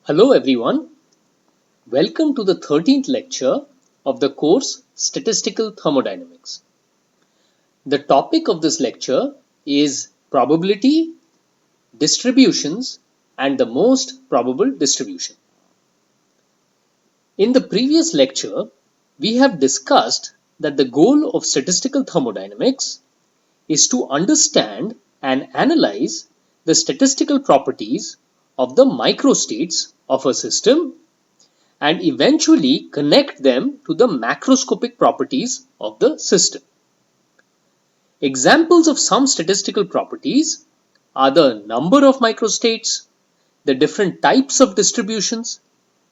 Hello everyone, welcome to the 13th lecture of the course Statistical Thermodynamics. The topic of this lecture is probability, distributions, and the most probable distribution. In the previous lecture, we have discussed that the goal of statistical thermodynamics is to understand and analyze the statistical properties of the microstates of a system and eventually connect them to the macroscopic properties of the system. Examples of some statistical properties are the number of microstates, the different types of distributions,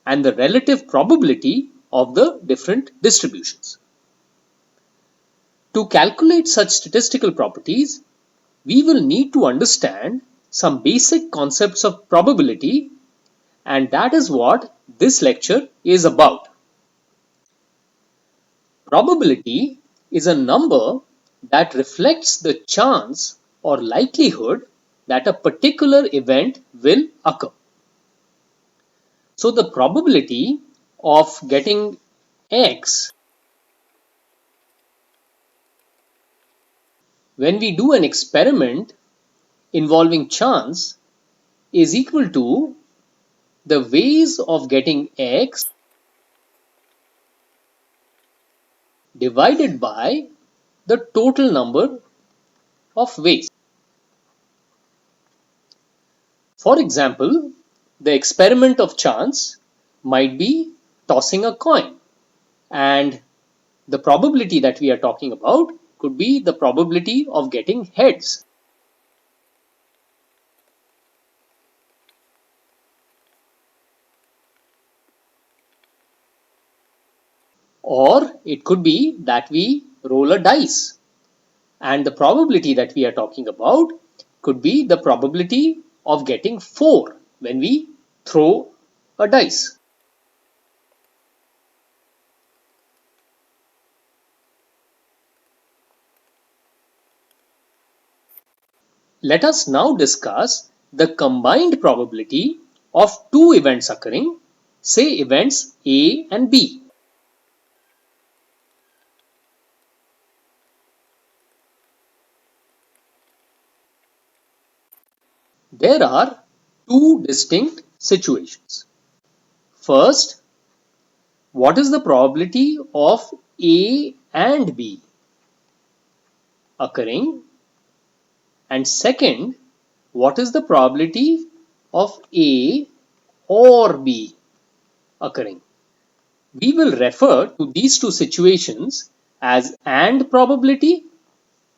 and the relative probability of the different distributions. To calculate such statistical properties, we will need to understand some basic concepts of probability, and that is what this lecture is about. Probability is a number that reflects the chance or likelihood that a particular event will occur. So the probability of getting X when we do an experiment involving chance is equal to the ways of getting X divided by the total number of ways. For example, the experiment of chance might be tossing a coin, and the probability that we are talking about could be the probability of getting heads. Or it could be that we roll a dice, and the probability that we are talking about could be the probability of getting 4 when we throw a dice. Let us now discuss the combined probability of two events occurring, say events A and B. There are two distinct situations. First, what is the probability of A and B occurring? And second, what is the probability of A or B occurring? We will refer to these two situations as AND probability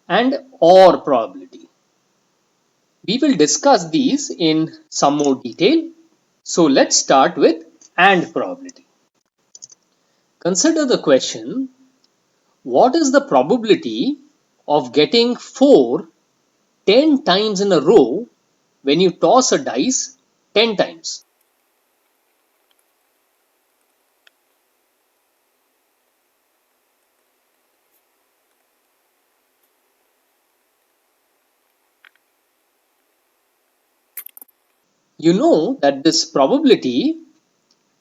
and OR probability. We will discuss these in some more detail. So let's start with AND probability. Consider the question, what is the probability of getting 4 10 times in a row when you toss a dice 10 times? You know that this probability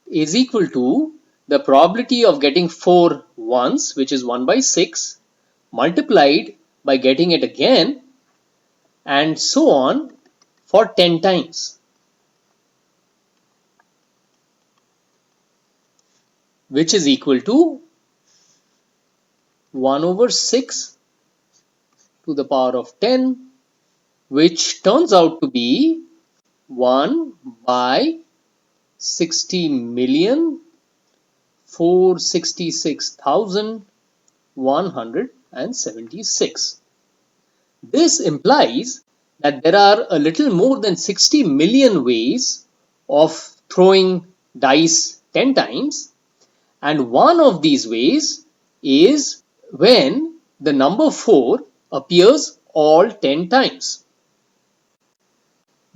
is equal to the probability of getting 4 once, which is 1 by 6, multiplied by getting it again, and so on for 10 times, which is equal to 1 over 6 to the power of 10, which turns out to be 1 by 60,466,176. This implies that there are a little more than 60 million ways of throwing dice 10 times, and one of these ways is when the number 4 appears all 10 times.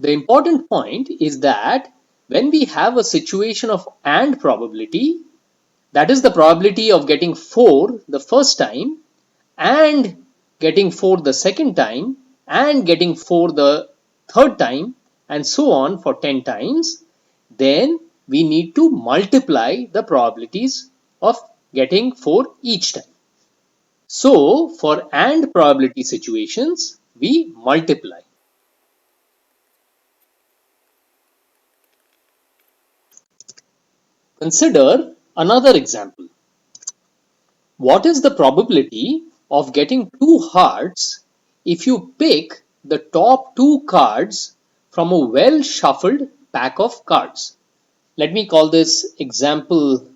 The important point is that when we have a situation of AND probability, that is the probability of getting 4 the first time and getting 4 the second time and getting 4 the third time and so on for 10 times, then we need to multiply the probabilities of getting 4 each time. So for AND probability situations, we multiply. Consider another example. What is the probability of getting 2 hearts if you pick the top 2 cards from a well shuffled pack of cards? Let me call this example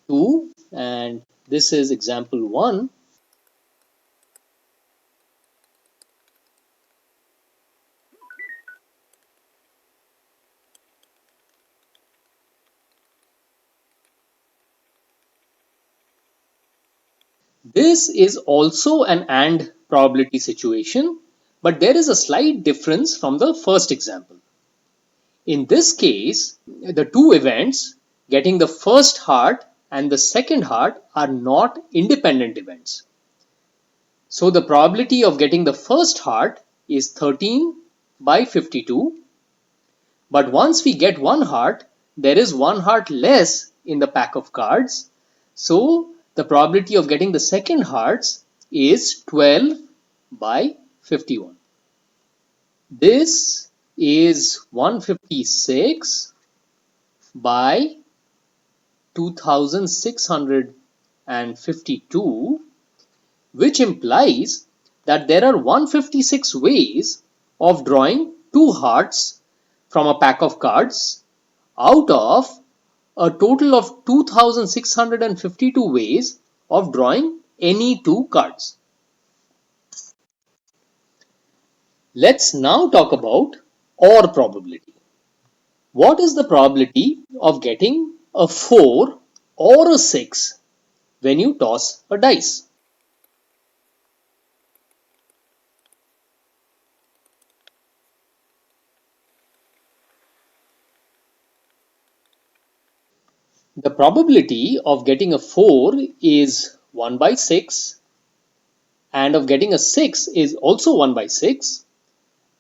2 and this is example 1. This is also an AND probability situation, but there is a slight difference from the first example. In this case, the two events, getting the first heart and the second heart, are not independent events. So the probability of getting the first heart is 13 by 52. But once we get one heart, there is one heart less in the pack of cards. So the probability of getting the second hearts is 12 by 51. This is 156 by 2652, which implies that there are 156 ways of drawing 2 hearts from a pack of cards out of a total of 2652 ways of drawing any 2 cards. Let's now talk about OR probability. What is the probability of getting a 4 or a 6 when you toss a dice? The probability of getting a 4 is 1 by 6, and of getting a 6 is also 1 by 6,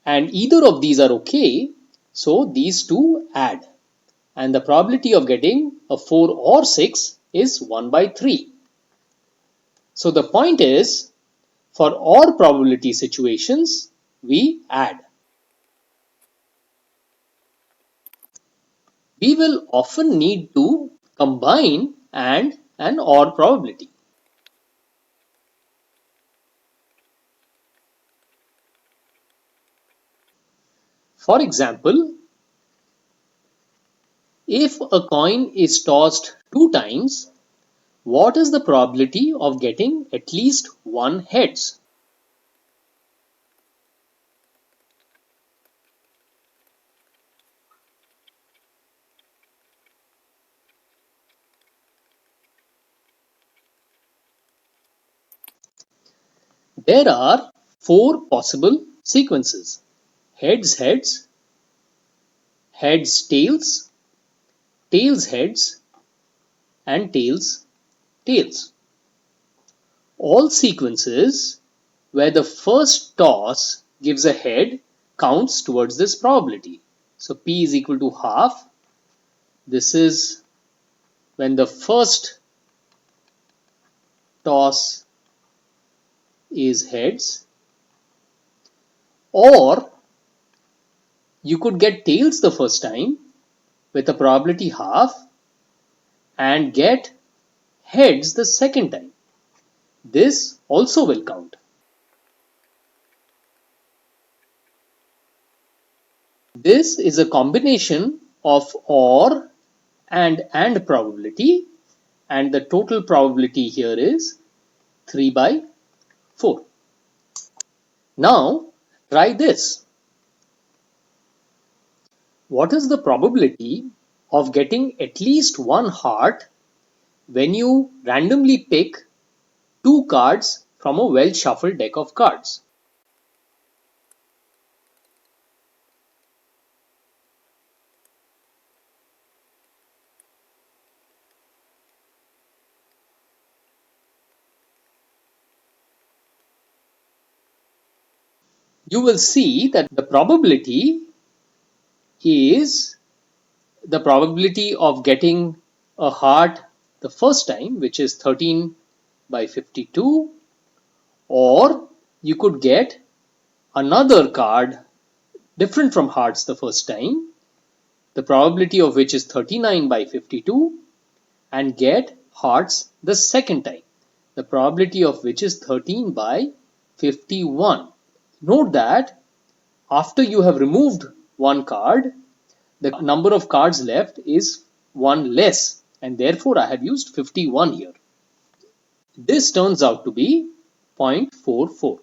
and either of these are okay, so these two add. And the probability of getting a 4 or 6 is 1 by 3. So the point is, for OR probability situations, we add. We will often need to combine AND and OR probability. For example, if a coin is tossed 2 times, what is the probability of getting at least one heads? There are 4 possible sequences: heads, heads, heads, tails, tails, heads, and tails, tails. All sequences where the first toss gives a head counts towards this probability. So P is equal to half. This is when the first toss is heads. Or you could get tails the first time with a probability half and get heads the second time. This also will count. This is a combination of OR and probability, and the total probability here is 3 by 4. Now try this. What is the probability of getting at least one heart when you randomly pick 2 cards from a well shuffled deck of cards? You will see that the probability is the probability of getting a heart the first time, which is 13 by 52, or you could get another card different from hearts the first time, the probability of which is 39 by 52, and get hearts the second time, the probability of which is 13 by 51. Note that after you have removed one card, the number of cards left is one less, and therefore I have used 51 here. This turns out to be 0.44.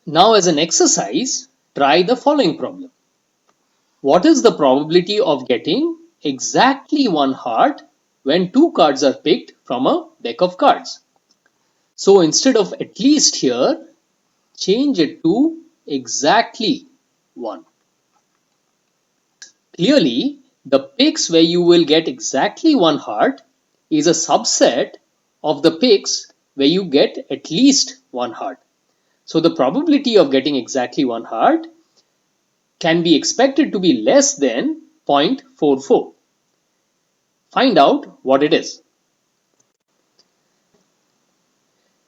Now, as an exercise, try the following problem. What is the probability of getting exactly one heart when two cards are picked from a deck of cards? So instead of at least here, change it to exactly one. Clearly, the picks where you will get exactly one heart is a subset of the picks where you get at least one heart. So the probability of getting exactly one heart can be expected to be less than 0.44. Find out what it is.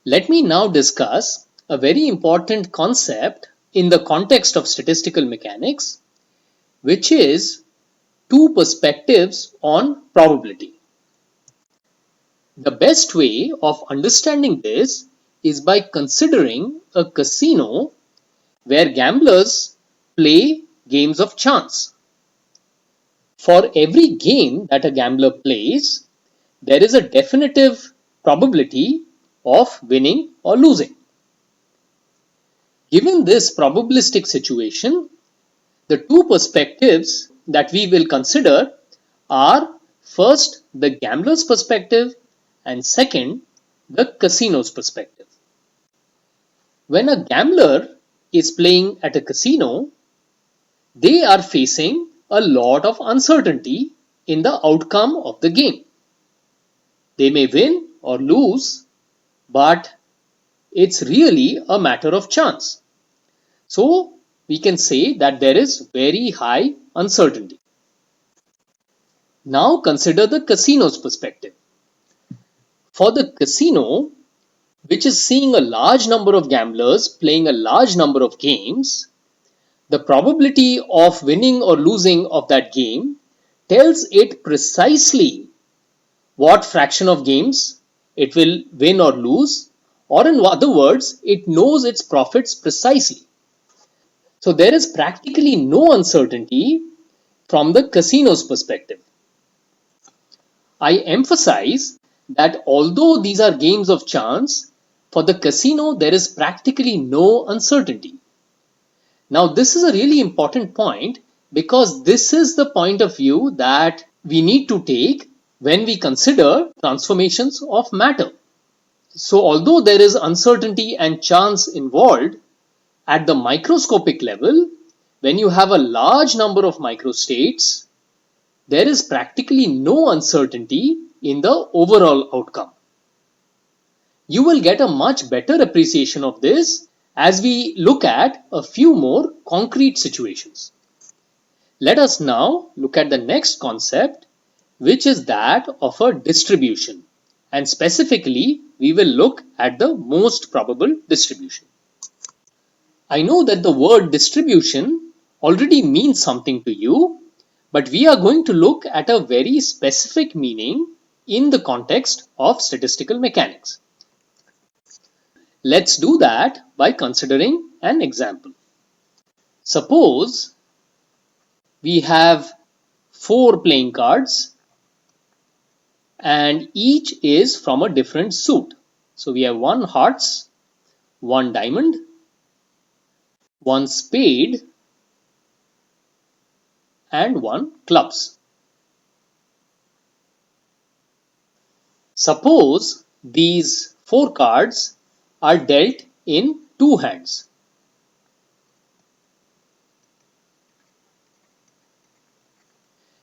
Let me now discuss a very important concept in the context of statistical mechanics, which is two perspectives on probability. The best way of understanding this is by considering a casino where gamblers play games of chance. For every game that a gambler plays, there is a definitive probability of winning or losing. Given this probabilistic situation, the two perspectives that we will consider are first the gambler's perspective and second the casino's perspective. When a gambler is playing at a casino, they are facing a lot of uncertainty in the outcome of the game. They may win or lose, but it's really a matter of chance. So we can say that there is very high uncertainty. Now consider the casino's perspective. For the casino, which is seeing a large number of gamblers playing a large number of games, the probability of winning or losing of that game tells it precisely what fraction of games it will win or lose, or in other words, it knows its profits precisely. So there is practically no uncertainty from the casino's perspective. I emphasize that although these are games of chance, for the casino there is practically no uncertainty. Now this is a really important point because this is the point of view that we need to take when we consider transformations of matter. So although there is uncertainty and chance involved, at the microscopic level, when you have a large number of microstates, there is practically no uncertainty in the overall outcome. You will get a much better appreciation of this as we look at a few more concrete situations. Let us now look at the next concept, which is that of a distribution. And specifically, we will look at the most probable distribution. I know that the word distribution already means something to you, but we are going to look at a very specific meaning in the context of statistical mechanics. Let's do that by considering an example. Suppose we have 4 playing cards and each is from a different suit. So we have 1 hearts, 1 diamond, 1 spade, and 1 clubs. Suppose these 4 cards are dealt in 2 hands.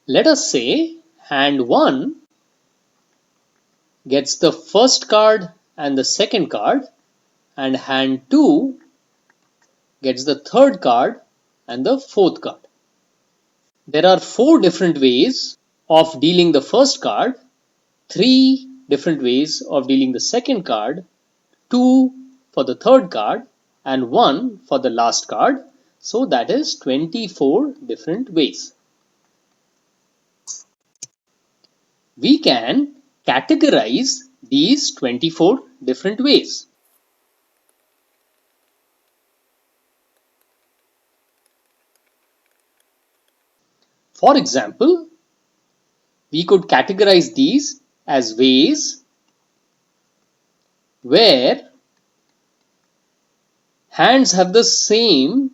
Let us say hand 1 gets the first card and the second card, and hand 2 gets the third card and the fourth card. There are 4 different ways of dealing the first card, 3 different ways of dealing the second card, 2 for the third card, and 1 for the last card. So that is 24 different ways. We can categorize these 24 different ways. For example, we could categorize these as ways where hands have the same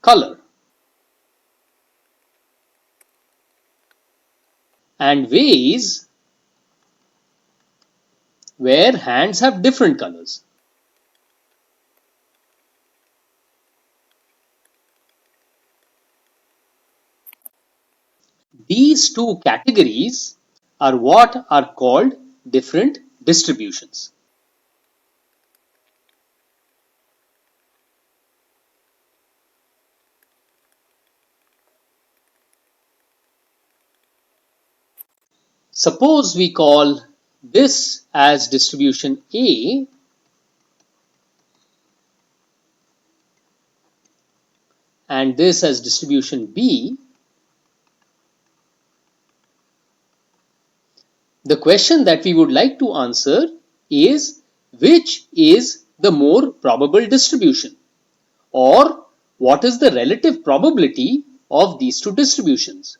color and ways where hands have different colors. These two categories are what are called different distributions. Suppose we call this as distribution A and this as distribution B. The question that we would like to answer is which is the more probable distribution, or what is the relative probability of these two distributions.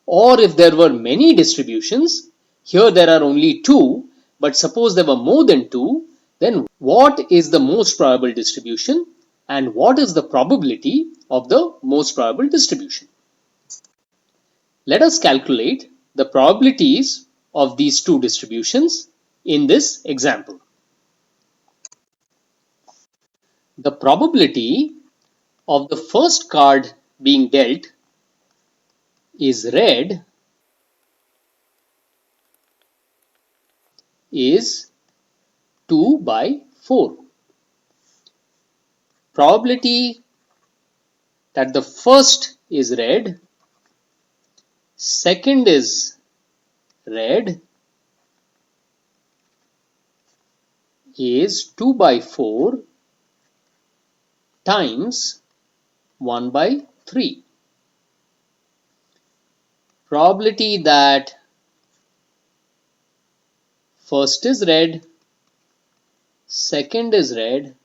Or if there were many distributions, here there are only 2, but suppose there were more than 2, then what is the most probable distribution and what is the probability of the most probable distribution? Let us calculate the probabilities of these two distributions in this example. The probability of the first card being dealt is red is 2 by 4. Probability that the first is red, second is red is 2 by 4 times 1 by 3. Probability that first is red, second is red,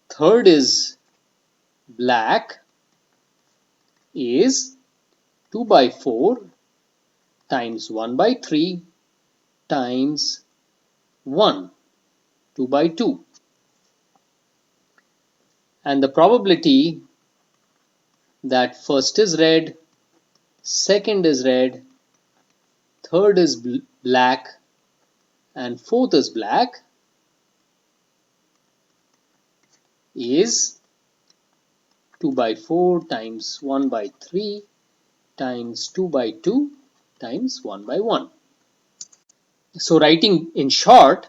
third is black is 2 by 4 times 1 by 3 times 1, 2 by 2. And the probability that first is red, second is red, third is black, and fourth is black is 2 by 4 times 1 by 3 times 2 by 2 times 1 by 1. So writing in short,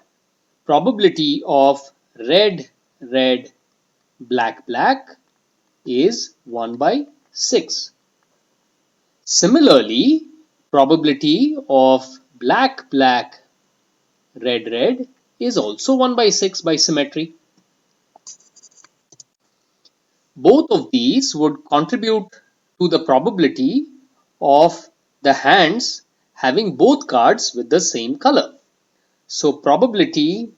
probability of red, red, black, black is 1 by 6. Similarly, probability of black, black, red, red is also 1 by 6 by symmetry. Both of these would contribute to the probability of the hands having both cards with the same color. So probability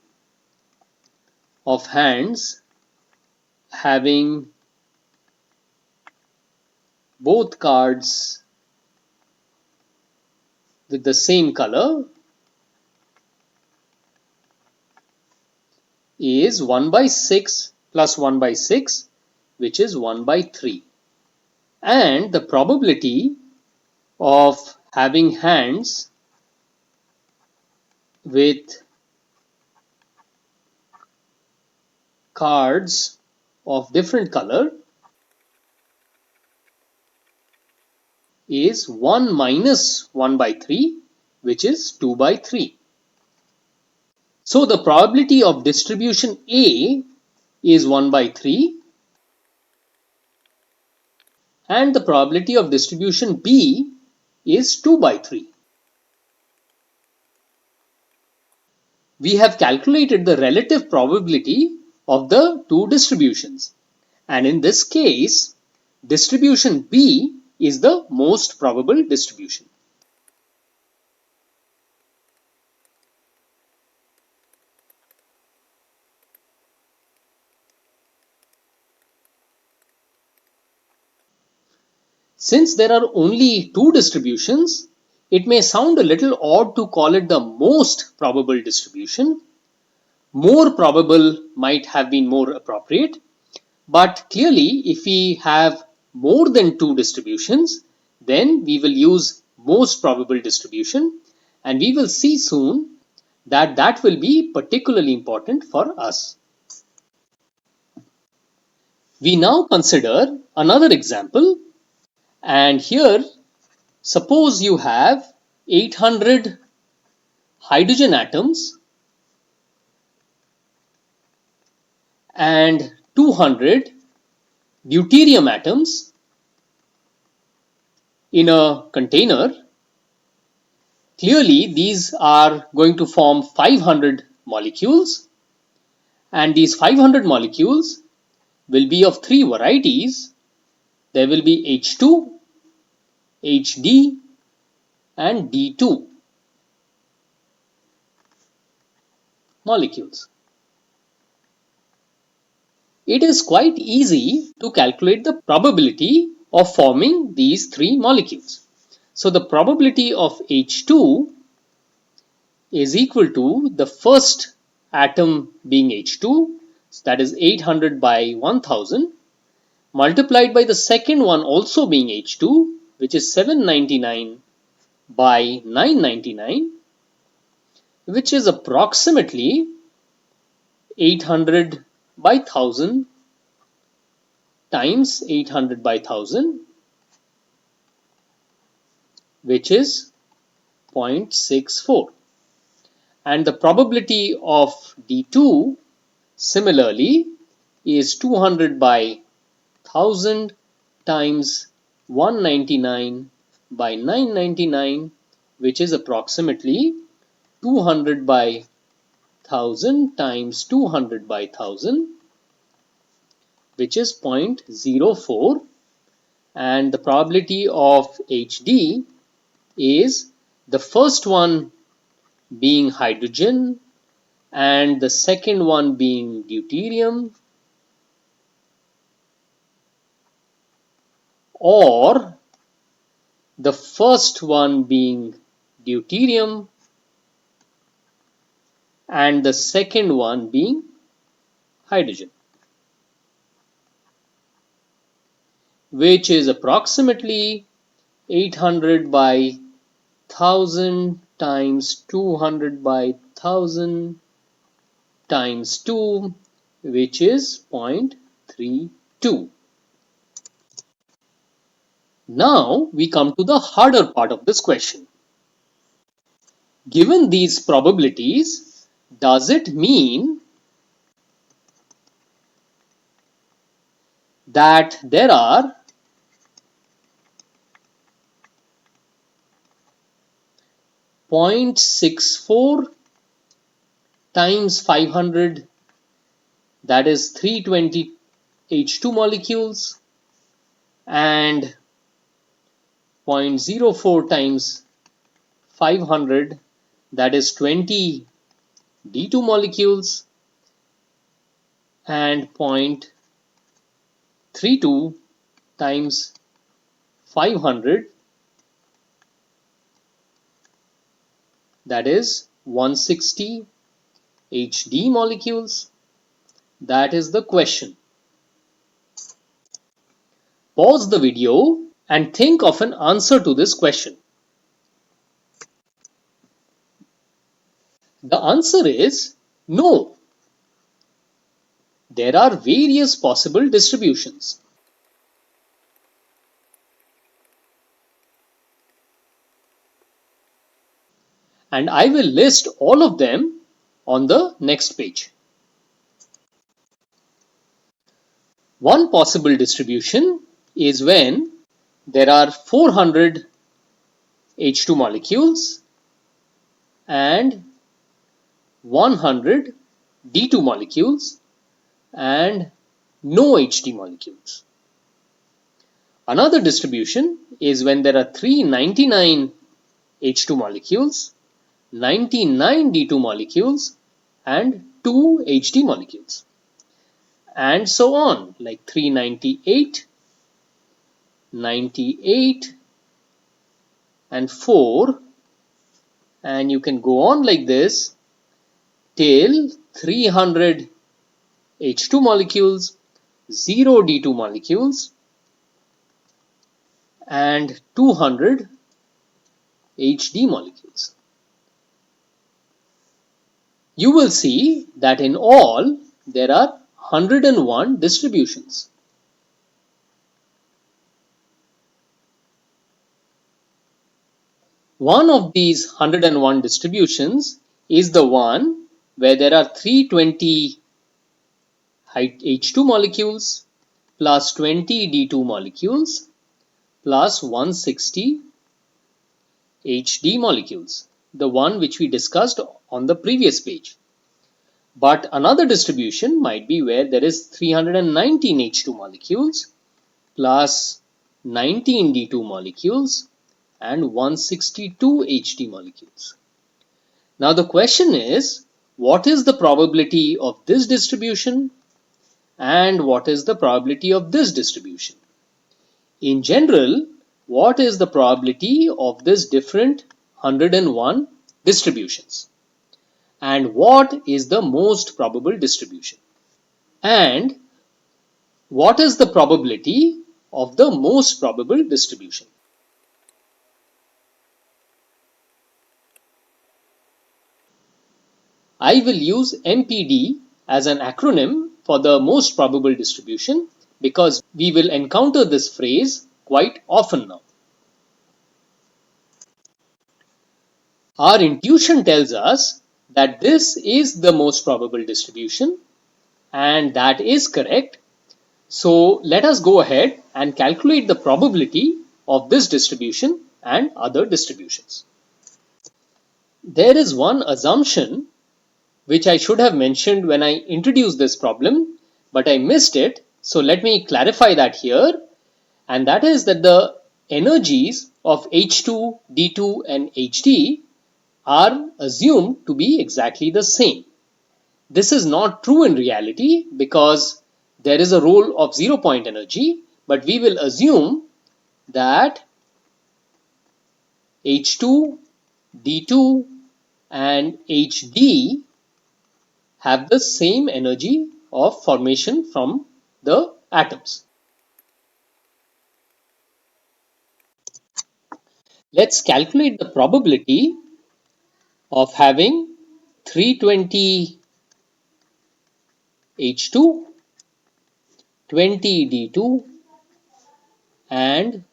of hands having both cards with the same color is 1 by 6 plus 1 by 6, which is 1 by 3. And the probability of having hands with cards of different color is 1 minus 1 by 3, which is 2 by 3. So the probability of distribution A is 1 by 3 and the probability of distribution B is 2 by 3. We have calculated the relative probability of the two distributions, and in this case, distribution B is the most probable distribution. Since there are only two distributions, it may sound a little odd to call it the most probable distribution. More probable might have been more appropriate, but clearly if we have more than two distributions, then we will use most probable distribution, and we will see soon that that will be particularly important for us. We now consider another example, and here suppose you have 800 hydrogen atoms and 200 deuterium atoms in a container. Clearly, these are going to form 500 molecules, and these 500 molecules will be of three varieties. There will be H2, HD, and D2 molecules. It is quite easy to calculate the probability of forming these three molecules. So the probability of H2 is equal to the first atom being H2, so that is 800 by 1000, multiplied by the second one also being H2, which is 799 by 999, which is approximately 800 by 1000 times 800 by 1000, which is 0.64. And the probability of D2 similarly is 200 by 1000 times 199 by 999, which is approximately 200 by 1000 times 200 by 1000, which is 0.04. And the probability of HD is the first one being hydrogen and the second one being deuterium, or the first one being deuterium and the second one being hydrogen, which is approximately 800 by 1000 times 200 by 1000 times 2, which is 0.32. Now we come to the harder part of this question. Given these probabilities, does it mean that there are .64 times 500, that is 320 H2 molecules, and 0.04 times 500, that is 20 D2 molecules, and 0.32 times 500, that is 160 HD molecules? That is the question. Pause the video and think of an answer to this question. The answer is no. There are various possible distributions. And I will list all of them on the next page. One possible distribution is when there are 400 H2 molecules and 100 D2 molecules and no HD molecules. Another distribution is when there are 399 H2 molecules, 99 D2 molecules and 2 HD molecules. And so on, like 398, 98 and 4, and you can go on like this till 300 H2 molecules, 0 D2 molecules and 200 HD molecules. You will see that in all there are 101 distributions. One of these 101 distributions is the one where there are 320 H2 molecules plus 20 D2 molecules plus 160 HD molecules, the one which we discussed on the previous page. But another distribution might be where there is 319 H2 molecules plus 19 D2 molecules and 162 HD molecules. Now the question is, what is the probability of this distribution and what is the probability of this distribution? In general, what is the probability of this different 101 distributions? And what is the most probable distribution? And what is the probability of the most probable distribution? I will use MPD as an acronym for the most probable distribution because we will encounter this phrase quite often now. Our intuition tells us that this is the most probable distribution, and that is correct. So let us go ahead and calculate the probability of this distribution and other distributions. There is one assumption which I should have mentioned when I introduced this problem, but I missed it. So let me clarify that here. And that is that the energies of H2, D2 and HD are assumed to be exactly the same. This is not true in reality because there is a role of 0-point energy, but we will assume that H2, D2 and HD have the same energy of formation from the atoms. Let's calculate the probability of having 320 H2, 20 D2 and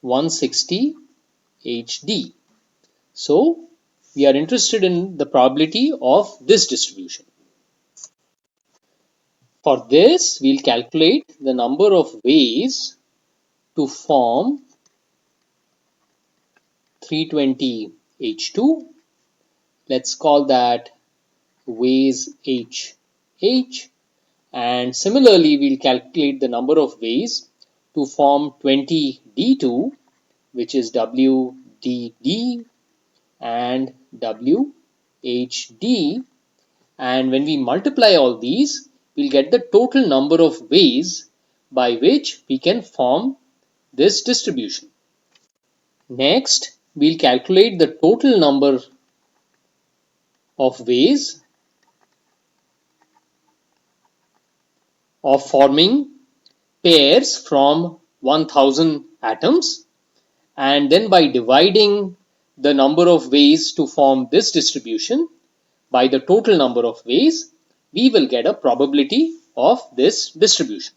160 HD. So we are interested in the probability of this distribution. For this, we'll calculate the number of ways to form 320 H2. Let's call that ways HH. And similarly, we'll calculate the number of ways to form 20 D2, which is WDD and WHD. And when we multiply all these, we'll get the total number of ways by which we can form this distribution. Next, we'll calculate the total number of ways of forming pairs from 1000 atoms, and then by dividing the number of ways to form this distribution by the total number of ways, we will get a probability of this distribution.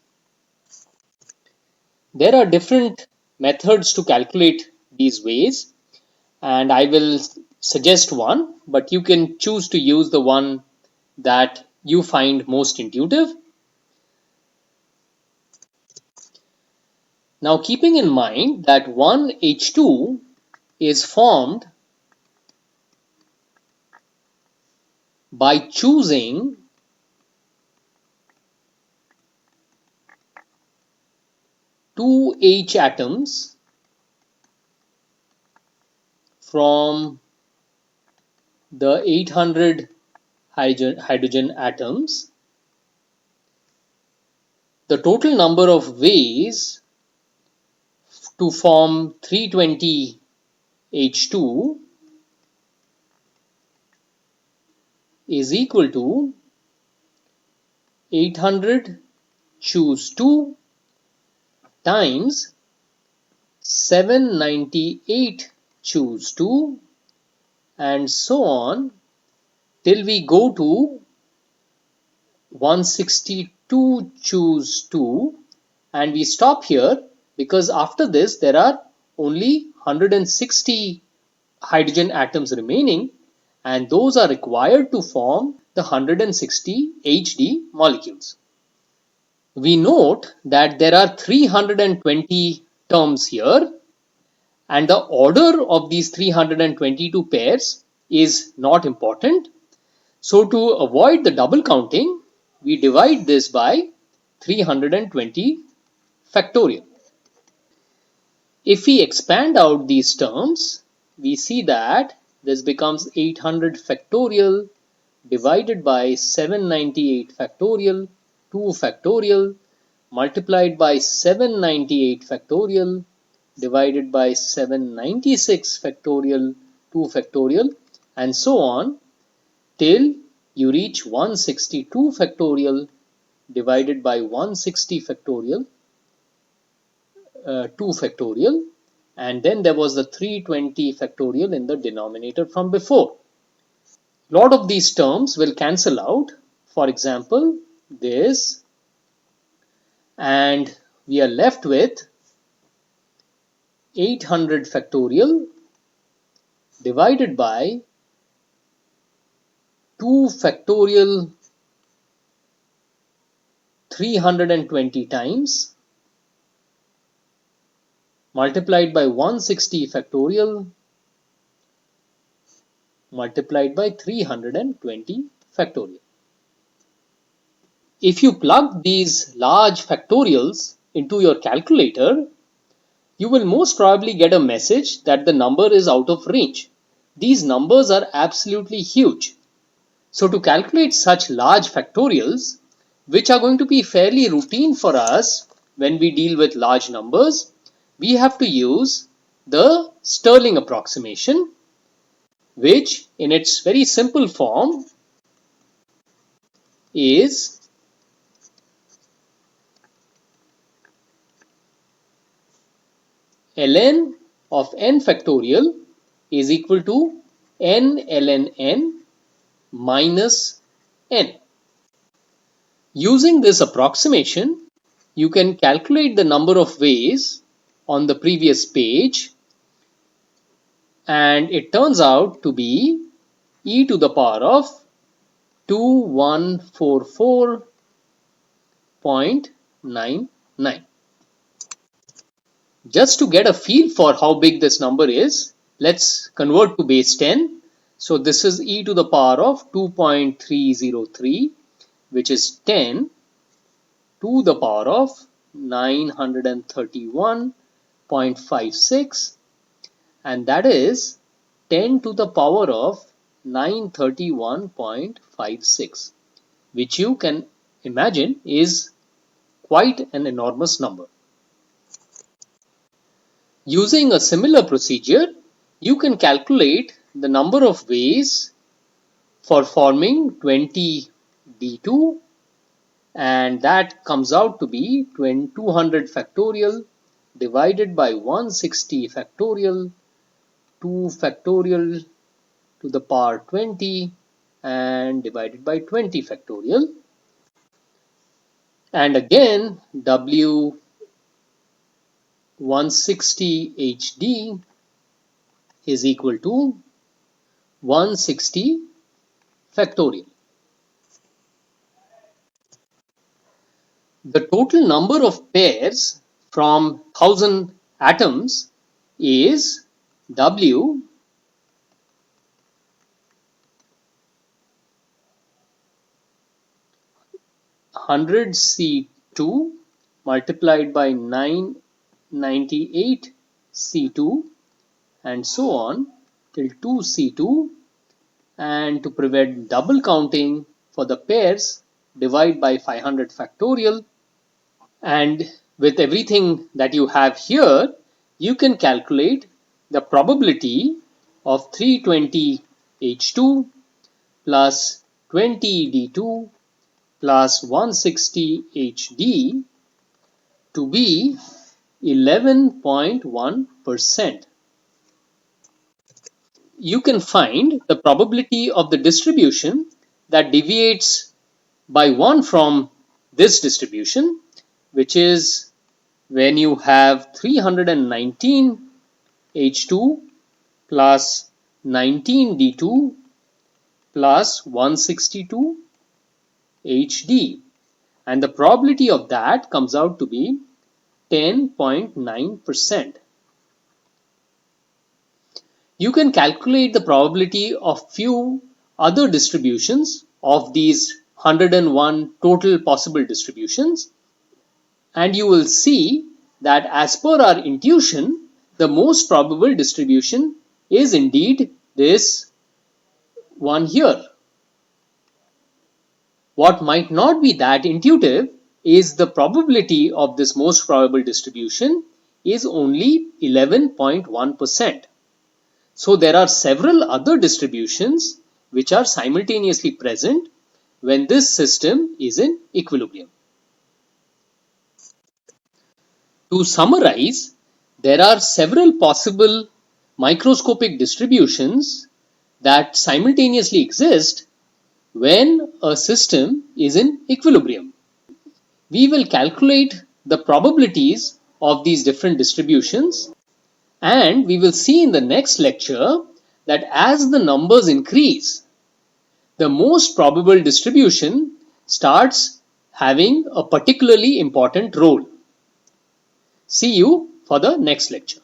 There are different methods to calculate these ways, and I will suggest one, but you can choose to use the one that you find most intuitive. Now keeping in mind that one H2 is formed by choosing two H atoms from the 800 hydrogen atoms, the total number of ways to form 320 H2 is equal to 800 choose 2 times 798 choose 2 and so on till we go to 162 choose 2 and we stop here because after this there are only 160 hydrogen atoms remaining and those are required to form the 160 HD molecules. We note that there are 320 terms here and the order of these 322 pairs is not important. So to avoid the double counting, we divide this by 320 factorial. If we expand out these terms, we see that this becomes 800 factorial divided by 798 factorial, 2 factorial multiplied by 798 factorial divided by 796 factorial, 2 factorial and so on till you reach 162 factorial divided by 160 factorial, 2 factorial and then there was the 320 factorial in the denominator from before. Lot of these terms will cancel out. For example, this and we are left with 800 factorial divided by 2 factorial 320 times multiplied by 160 factorial multiplied by 320 factorial. If you plug these large factorials into your calculator, you will most probably get a message that the number is out of range. These numbers are absolutely huge. So to calculate such large factorials, which are going to be fairly routine for us when we deal with large numbers, we have to use the Stirling approximation, which in its very simple form is ln of n factorial is equal to n ln n minus n. Using this approximation, you can calculate the number of ways on the previous page and it turns out to be e to the power of 2144.99. Just to get a feel for how big this number is, let's convert to base 10. So this is e to the power of 2.303, which is 10 to the power of 931.56, and that is 10 to the power of 931.56, which you can imagine is quite an enormous number. Using a similar procedure, you can calculate the number of ways for forming 20 D2 and that comes out to be 200 factorial divided by 160 factorial, 2 factorial to the power 20 and divided by 20 factorial. And again, W 160 HD is equal to 160 factorial. The total number of pairs from 1000 atoms is W 100 C2 multiplied by 998 C2 and so on till 2 C2, and to prevent double counting for the pairs, divide by 500 factorial, and with everything that you have here you can calculate the probability of 320 H2 plus 20 D2 plus 160 HD to be 11.1%. You can find the probability of the distribution that deviates by 1 from this distribution, which is when you have 319 H2 plus 19 D2 plus 162 HD, and the probability of that comes out to be 10.9%. You can calculate the probability of few other distributions of these 101 total possible distributions, and you will see that as per our intuition, the most probable distribution is indeed this one here. What might not be that intuitive is the probability of this most probable distribution is only 11.1%. So there are several other distributions which are simultaneously present when this system is in equilibrium. To summarize, there are several possible microscopic distributions that simultaneously exist when a system is in equilibrium. We will calculate the probabilities of these different distributions, and we will see in the next lecture that as the numbers increase, the most probable distribution starts having a particularly important role. See you for the next lecture.